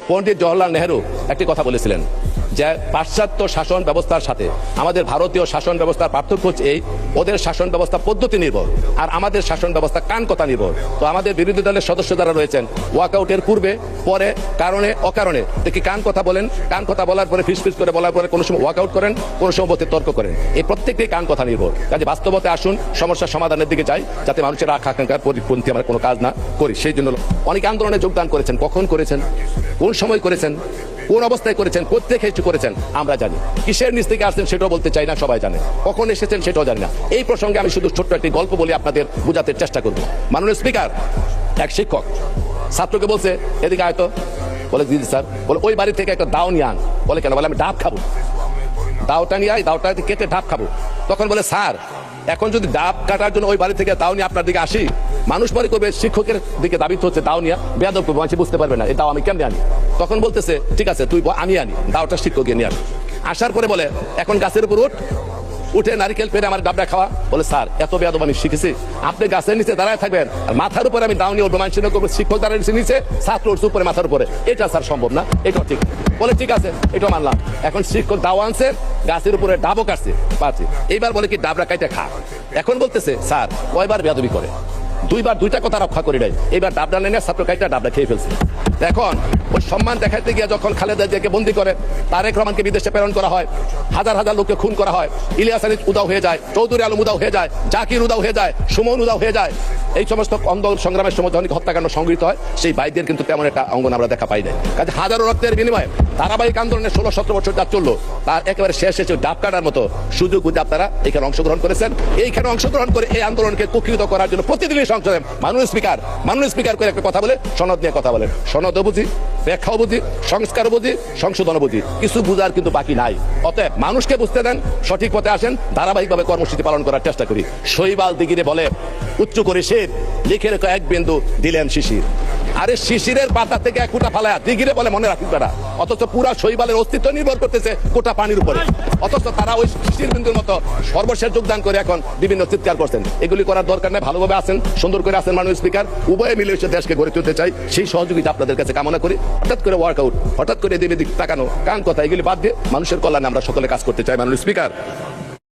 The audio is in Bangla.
পণ্ডিত জওহরলাল নেহেরু একটি কথা বলেছিলেন যে পাশ্চাত্য শাসন ব্যবস্থার সাথে আমাদের ভারতীয় শাসন ব্যবস্থার পার্থক্য হচ্ছে এই, ওদের শাসন ব্যবস্থা পদ্ধতি নির্ভর আর আমাদের শাসন ব্যবস্থা কান কথা নির্ভর। তো আমাদের বিরোধী দলের সদস্য যারা রয়েছেন ওয়াকআউটের পূর্বে পরে কারণে অকারণে দেখি কান কথা বলেন, কান কথা বলার পরে ফিস করে বলার পরে কোনো সময় ওয়াকআউট করেন, কোনো সময় তর্ক করেন। এই প্রত্যেকটাই কান কথা নির্ভর। কাজে বাস্তবতে আসুন সমস্যার সমাধানের দিকে যাই, যাতে মানুষের আকাঙ্ক্ষার পরিপন্থী আমরা কোনো কাজ না করি। সেই জন্য অনেক আন্দোলনে যোগদান করেছেন, কখন করেছেন, কোন সময় করেছেন, কোন অবস্থায় করেছেন, কোথেকে কিছু করেছেন আমরা জানি। কিসের নিচ থেকে আসছেন সেটাও বলতে চাই না, সবাই জানে। কখন এসেছেন সেটাও জানি না। এই প্রসঙ্গে আমি শুধু ছোট্ট একটি গল্প বলে আপনাদের বোঝাতে চেষ্টা করব। মাননীয় স্পিকার, এক শিক্ষক ছাত্রকে বলছে এদিকে আয়তো, বলে দিদি স্যার, বলে ওই বাড়ি থেকে একটা দাও নিয়ে আন। বলে কেন? বলে আমি ডাব খাবো। দাওটা নিয়ে আয়, দাওটা কেটে ডাব খাবো। তখন বলে স্যার, এখন যদি ডাব কাটার জন্য ওই বাড়ি থেকে দাও নিয়ে আপনার দিকে আসি, মানুষ মনে করবে শিক্ষকের দিকে দাবিত হচ্ছে দাও নিয়ে, বেয়াদব করবো, মানুষ বুঝতে পারবে না এই দাও আমি কেমনি আনি। তখন বলতেছে ঠিক আছে তুই আমি আনি, দাওটা শিক্ষক নিয়ে আসি। আসার পরে বলে এখন গাছের উপর উঠে নারিকেল পেরে আমার ডাবটা খাওয়া। বলে স্যার এত বেয়াদব আমি শিখেছি, আপনি গাছের নিচে দাঁড়ায় থাকবেন আর মাথার উপরে আমি দাও নিয়ে উঠবো, মানুষ করবো শিক্ষক দাঁড়িয়ে নিচে, ছাত্র উঠছে উপরে মাথার উপরে, এটা স্যার সম্ভব না, এটাও ঠিক। বলে ঠিক আছে এটা মানলাম। এখন শিক্ষক দাও আনছে, গাছের উপরে ডাবও কাটছে পাচ্ছি, এইবার বলে কি ডাবরা কাইটা খা। এখন বলতেছে স্যার কয়বার বেয়াদবি করে, দুইবার দুইটা কথা রক্ষা করি নাই, এইবার ডাবডা নেনে ছাত্র কাইটা ডাবডা খেয়ে ফেলছে। এখন ওই সম্মান দেখাতে গিয়ে যখন খালেদা জিয়াকে বন্দী করে, তারেক রহমানকে বিদেশে প্রেরণ করা হয়, হাজার হাজার লোককে খুন করা হয়, ইলিয়াস আলী উদাও হয়ে যায়, চৌধুরী আলম উদাও হয়ে যায়, জাকির উদাও হয়ে যায়, সুমন উদাও হয়ে যায়, এই সমস্ত আন্দোলন সংগ্রামের সময় যখন হত্যাকাণ্ড সংঘটিত হয়, সেই ভাইদের কিন্তু তেমন একটা অঙ্গন আমরা দেখা পাই নাই। কাজে হাজারো রক্তের বিনিময়ে ধারাবাহিক আন্দোলনের 16-17 বছর যা চললো, তার একেবারে শেষ এসে ডাব কাটার মতো সুযোগ বুঝে আপনারা এখানে অংশগ্রহণ করেছেন। এইখানে অংশগ্রহণ করে এই আন্দোলনকে কুক্ষিগত করার জন্য প্রতিদিনই সংসদে মাননীয় স্পিকার করে একটা কথা বলে, সনদ নিয়ে কথা বলেন। সনদও বুঝি, ব্যাখ্যাও বুঝি, সংস্কারও বুঝি, সংশোধনও বুঝি, কিছু বুঝার কিন্তু বাকি নাই। অতএব মানুষকে বুঝতে দেন, সঠিক পথে আসেন, ধারাবাহিকভাবে কর্মসূচি পালন করার চেষ্টা করি। শৈবাল দিগিরে বলে উচ্চ করে শীত, লিখে রেখে এক বিন্দু দিলেন শিশির। আরে শিশিরের পাতা থেকে এক ফুটা ফালায়া দিগিরে বলে মনে রাখুন তারা, অথচ পুরা শৈবালের অস্তিত্ব নির্ভর করতেছে কোটা পানির উপরে, অথচ তারা ওই শিশির বিন্দুর মতো সর্বশেষ যোগদান করে এখন বিভিন্ন চিৎকার করছেন। এগুলি করার দরকার নেই, ভালোভাবে আছেন, সুন্দর করে আছেন মাননীয় স্পিকার, উভয়ে মিলে এসে দেশকে গড়ে তুলতে চাই, সেই সহযোগিতা আপনাদের কাছে কামনা করি। হঠাৎ করে ওয়ার্কআউট, হঠাৎ করে এদিক তাকানো, কান কথা, এগুলি বাদ দিয়ে মানুষের কল্যাণে আমরা সকলে কাজ করতে চাই মাননীয় স্পিকার।